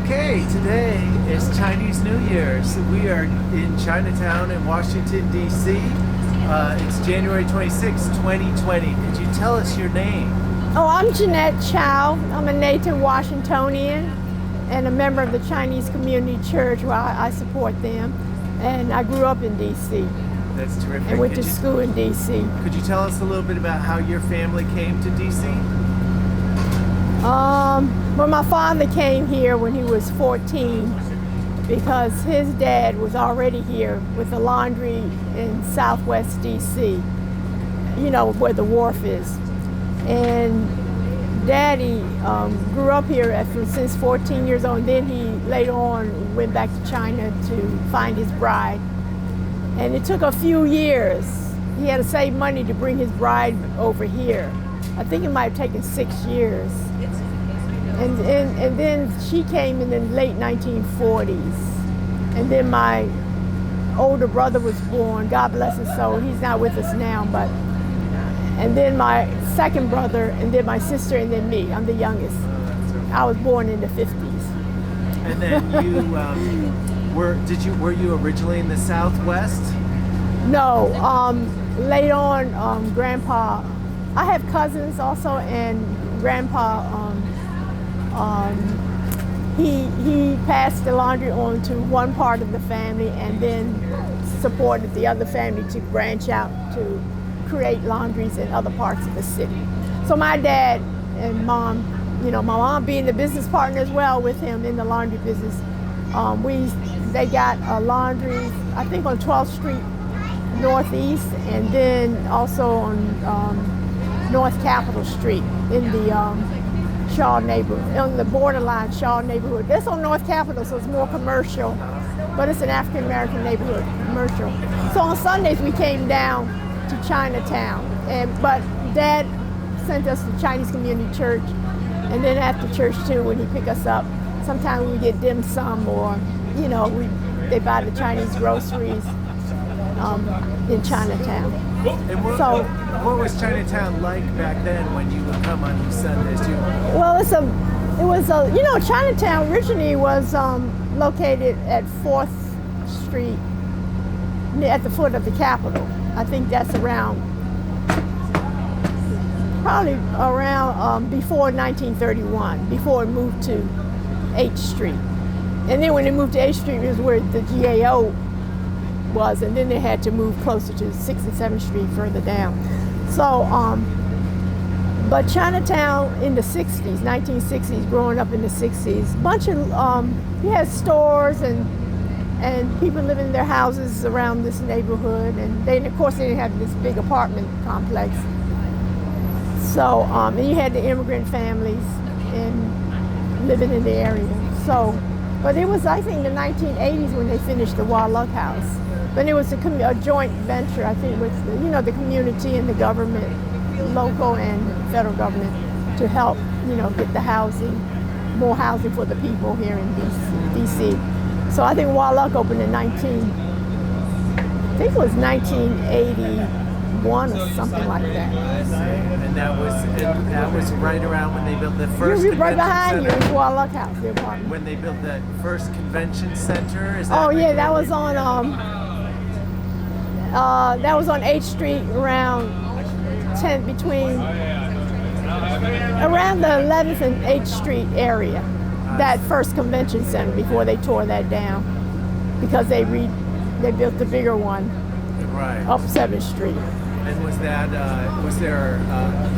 Okay, today is Chinese New Year. So we are in Chinatown in Washington, D.C. It's January 26, 2020. Could you tell us your name? Oh, I'm Jeanette Chow. I'm a native Washingtonian and a member of the Chinese Community Church where I support them. And I grew up in D.C. That's terrific. and went to school in D.C. Could you tell us a little bit about how your family came to D.C.? Well, my father came here when he was 14 because his dad was already here with a laundry in Southwest D.C., you know, where the wharf is. And Daddy grew up here since 14 years old, and then he later on went back to China to find his bride. And it took a few years. He had to save money to bring his bride over here. I think it might have taken 6 years. And then she came in the late 1940s. And then my older brother was born, God bless his soul. He's not with us now, but. And then my second brother, and then my sister, and then me. I'm the youngest. I was born in the 50s. And then you were you originally in the Southwest? No, later on, Grandpa, I have cousins also, and Grandpa, he passed the laundry on to one part of the family and then supported the other family to branch out to create laundries in other parts of the city. So my dad and mom, you know, my mom being the business partner as well with him in the laundry business, they got a laundry, I think on 12th Street Northeast, and then also on North Capitol Street in the Shaw neighborhood, on the borderline Shaw neighborhood. That's on North Capitol, so it's more commercial, but it's an African American neighborhood, commercial. So on Sundays we came down to Chinatown, but Dad sent us to Chinese Community Church, and then after church too, when he picked us up, sometimes we get dim sum, or you know, they buy the Chinese groceries in Chinatown. And what was Chinatown like back then when you would come on Sundays too? Well, you know, Chinatown originally was located at 4th Street, at the foot of the Capitol. I think that's probably around before 1931, before it moved to 8th Street. And then when it moved to 8th Street, it was where the GAO was, and then they had to move closer to 6th and 7th Street further down. So, but Chinatown in the 60s, 1960s, growing up in the 60s, bunch of, he had stores and people living in their houses around this neighborhood, and of course they didn't have this big apartment complex. So, and you had the immigrant families and living in the area. So, but it was, I think, the 1980s when they finished the Wallach House. But it was a joint venture, I think, with the community and the government, local and federal government, to help, get the housing, more housing for the people here in DC. So I think Wallach opened in 1981 or something like that. And that was right around when they built the first convention right behind center. you is Wallach House, the apartment. When they built the first convention center, is that? Oh yeah, that was on 8th Street around around the 11th and 8th Street area. That first convention center before they tore that down, because they built the bigger one right up 7th Street. And was there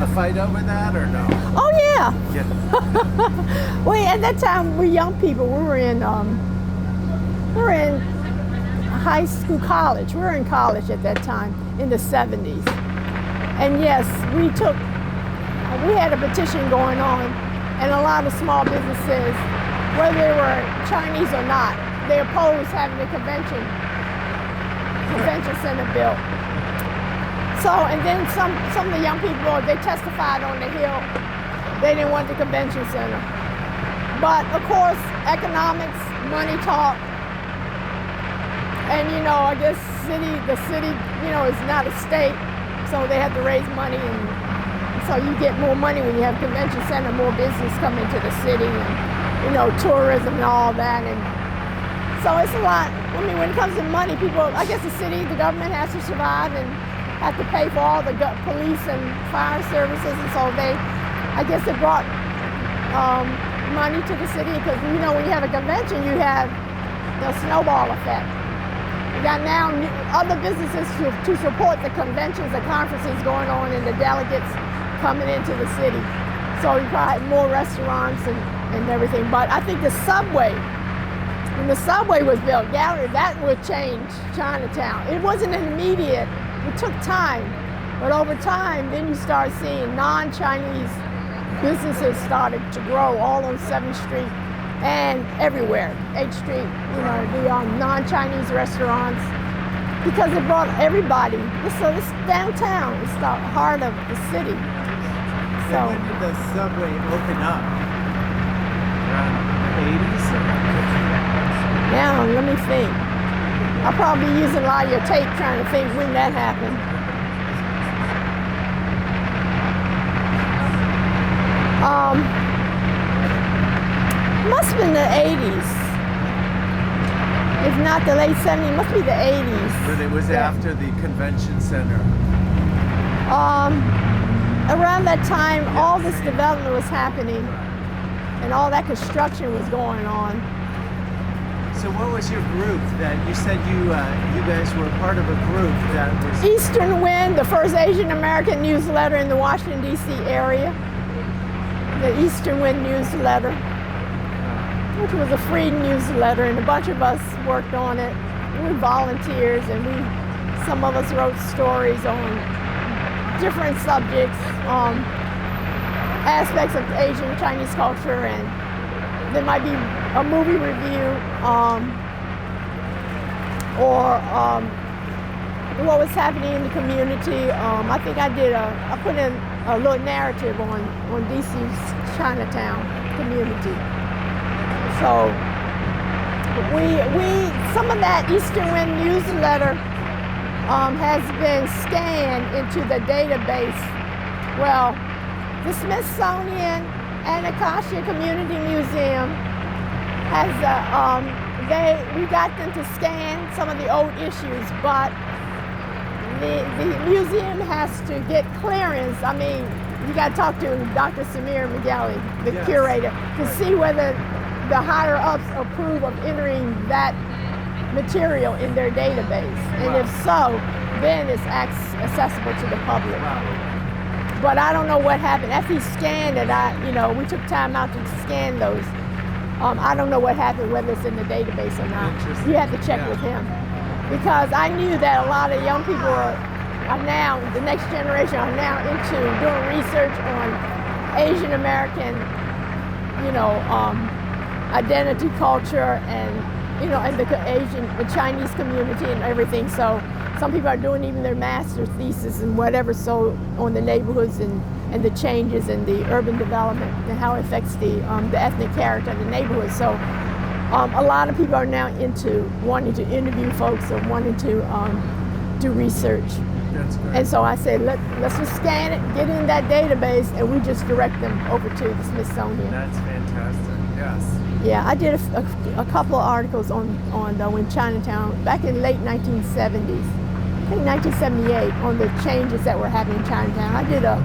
a fight over that or no? Oh yeah. Yeah. Well, at that time we young people, we were in high school, college. We were in college at that time in the 70s. And yes, we had a petition going on, and a lot of small businesses, whether they were Chinese or not, they opposed having the convention center built. So, and then some of the young people, they testified on the Hill. They didn't want the convention center. But of course, economics, money talk. And I guess the city, is not a state, so they have to raise money, and so you get more money when you have convention center, more business come into the city, and tourism and all that. And so it's a lot. I mean, when it comes to money, people, I guess the city, the government has to survive and have to pay for all the police and fire services. And so I guess it brought money to the city because, when you have a convention, you have the snowball effect. You got now other businesses to support the conventions, the conferences going on, and the delegates coming into the city. So you probably have more restaurants and everything. But I think the subway, when the subway was built, that would change Chinatown. It wasn't immediate. It took time. But over time, then you start seeing non-Chinese businesses started to grow all on 7th Street and everywhere, 8th Street, the non-Chinese restaurants, because it brought everybody. So it's downtown. It's the heart of the city. So when did the subway open up? Around the 80s? Now, let me think. I'll probably be using a lot of your tape trying to think when that happened. Must have been the 80s. If not the late 70s, it must be the 80s. But it was after the convention center. Around that time, all this development was happening and all that construction was going on. So what was your group that you said you guys were part of a group that was... Eastern Wind, the first Asian American newsletter in the Washington, D.C. area. The Eastern Wind newsletter, which was a free newsletter, and a bunch of us worked on it. We were volunteers, and some of us wrote stories on different subjects, aspects of Asian Chinese culture, and there might be a movie review, or what was happening in the community. I think I put in a little narrative on DC's Chinatown community. So some of that Eastern Wind newsletter has been scanned into the database. Well, the Smithsonian and Acacia Community Museum has we got them to scan some of the old issues, but the museum has to get clearance. I mean, you got to talk to Dr. Samir McGalley, the curator, to see whether the higher ups approve of entering that material in their database. And if so, then it's accessible to the public. But I don't know what happened. After he scanned it, we took time out to scan those. I don't know what happened, whether it's in the database or not. You have to check with him. Because I knew that a lot of young people are now, the next generation are now into doing research on Asian American, identity, culture, and the Chinese community and everything. So some people are doing even their master's thesis and whatever, so on the neighborhoods and the changes in the urban development and how it affects the ethnic character of the neighborhood. So a lot of people are now into wanting to interview folks or wanting to do research. That's great. And so I said, let's just scan it, get in that database, and we just direct them over to the Smithsonian. That's fantastic, yes. Yeah, I did a couple of articles on when Chinatown, back in late 1970s, I think 1978, on the changes that were happening in Chinatown. I did a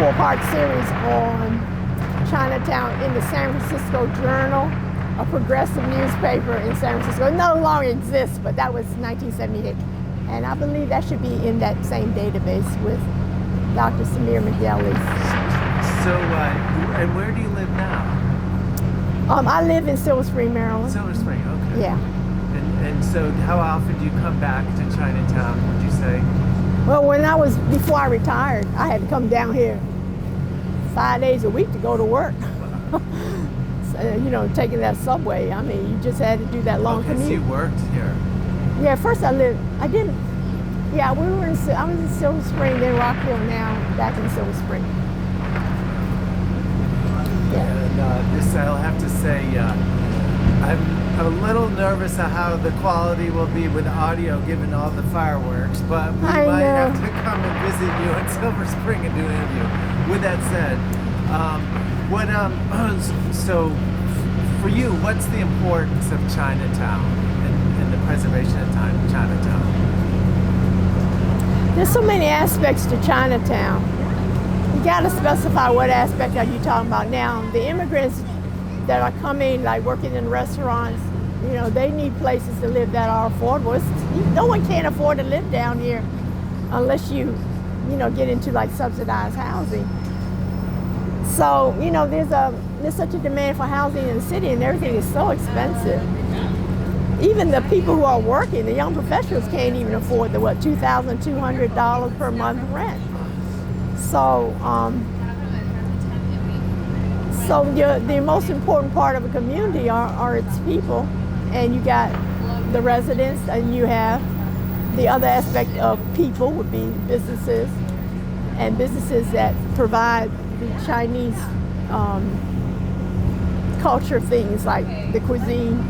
4-part series on Chinatown in the San Francisco Journal, a progressive newspaper in San Francisco. It no longer exists, but that was 1978. And I believe that should be in that same database with Dr. Samir McGalley. So, and where do you live now? I live in Silver Spring, Maryland. Silver Spring, okay. Yeah. And so how often do you come back to Chinatown, would you say? Well, before I retired, I had to come down here 5 days a week to go to work. So, taking that subway, I mean, you just had to do that long commute. So you worked here? Yeah, first I was in Silver Spring, then Rockville, now back in Silver Spring. And I'll have to say, I'm a little nervous of how the quality will be with audio given all the fireworks, but we might have to come and visit you in Silver Spring and do an interview. With that said, so For you, what's the importance of Chinatown and the preservation of Chinatown? There's so many aspects to Chinatown. You got to specify what aspect are you talking about. Now, the immigrants that are coming, like working in restaurants, you know, they need places to live that are affordable. No one can afford to live down here unless you know, get into like subsidized housing. So, you know, there's such a demand for housing in the city, and everything is so expensive. Even the people who are working, the young professionals can't even afford the $2,200 per month rent. So, the most important part of a community are its people, and you got the residents, and you have the other aspect of people would be businesses, and businesses that provide the Chinese culture things like the cuisine.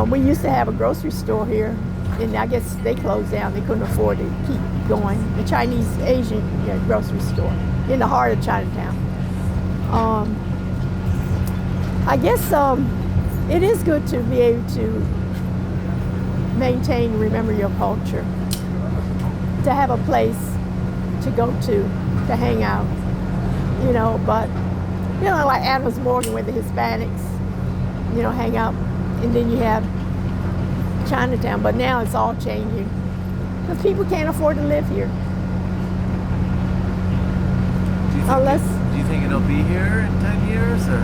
We used to have a grocery store here, and I guess they closed down. They couldn't afford to keep going. The Chinese Asian grocery store in the heart of Chinatown. I guess it is good to be able to maintain, remember your culture, to have a place to go to hang out, you know. But, you know, like Adams Morgan where the Hispanics, you know, hang out, and then you have Chinatown. But now it's all changing because people can't afford to live here. Do you think it'll be here in 10 years, or?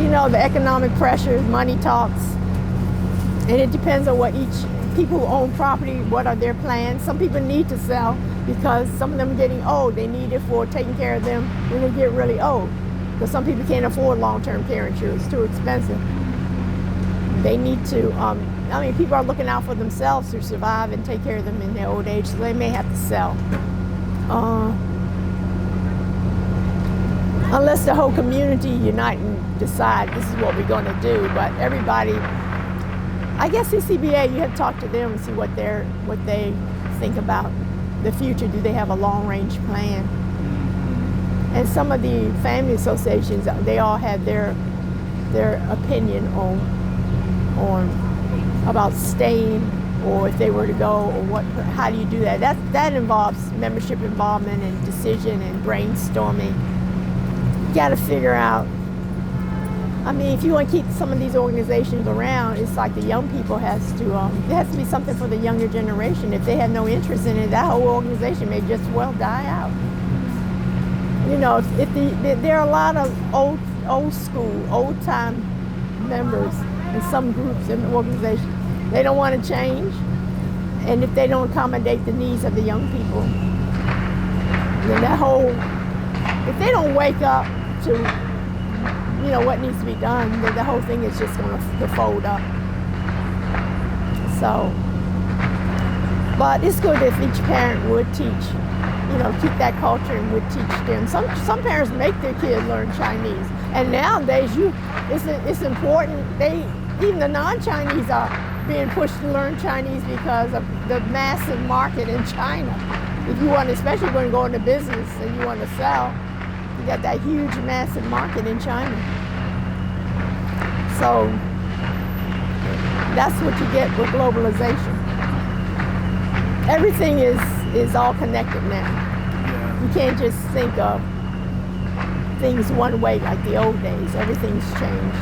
You know, the economic pressures, money talks, and it depends on what people who own property, what are their plans. Some people need to sell because some of them are getting old. They need it for taking care of them when they get really old. Because some people can't afford long-term care insurance, it's too expensive. They need to, I mean, people are looking out for themselves to survive and take care of them in their old age, so they may have to sell. Unless the whole community unite and decide this is what we're going to do. But everybody, I guess CCBA, you have to talk to them and see what they think about the future. Do they have a long-range plan? And some of the family associations, they all have their opinion on about staying, or if they were to go, or how do you do that? That involves membership involvement and decision and brainstorming. You got to figure out. I mean, if you want to keep some of these organizations around, it's like the young people there has to be something for the younger generation. If they have no interest in it, that whole organization may just well die out. You know, there are a lot of old school, old time members in some groups in the organization. They don't want to change, and if they don't accommodate the needs of the young people, then if they don't wake up to, you know, what needs to be done, then the whole thing is just going to fold up. So, but it's good if each parent would teach, you know, keep that culture and would teach them. Some parents make their kids learn Chinese, and nowadays it's important. Even the non-Chinese are being pushed to learn Chinese because of the massive market in China. If you want, especially when you go into business and you want to sell, you got that huge, massive market in China. So that's what you get with globalization. Everything is all connected now. Yeah. You can't just think of things one way like the old days. Everything's changed.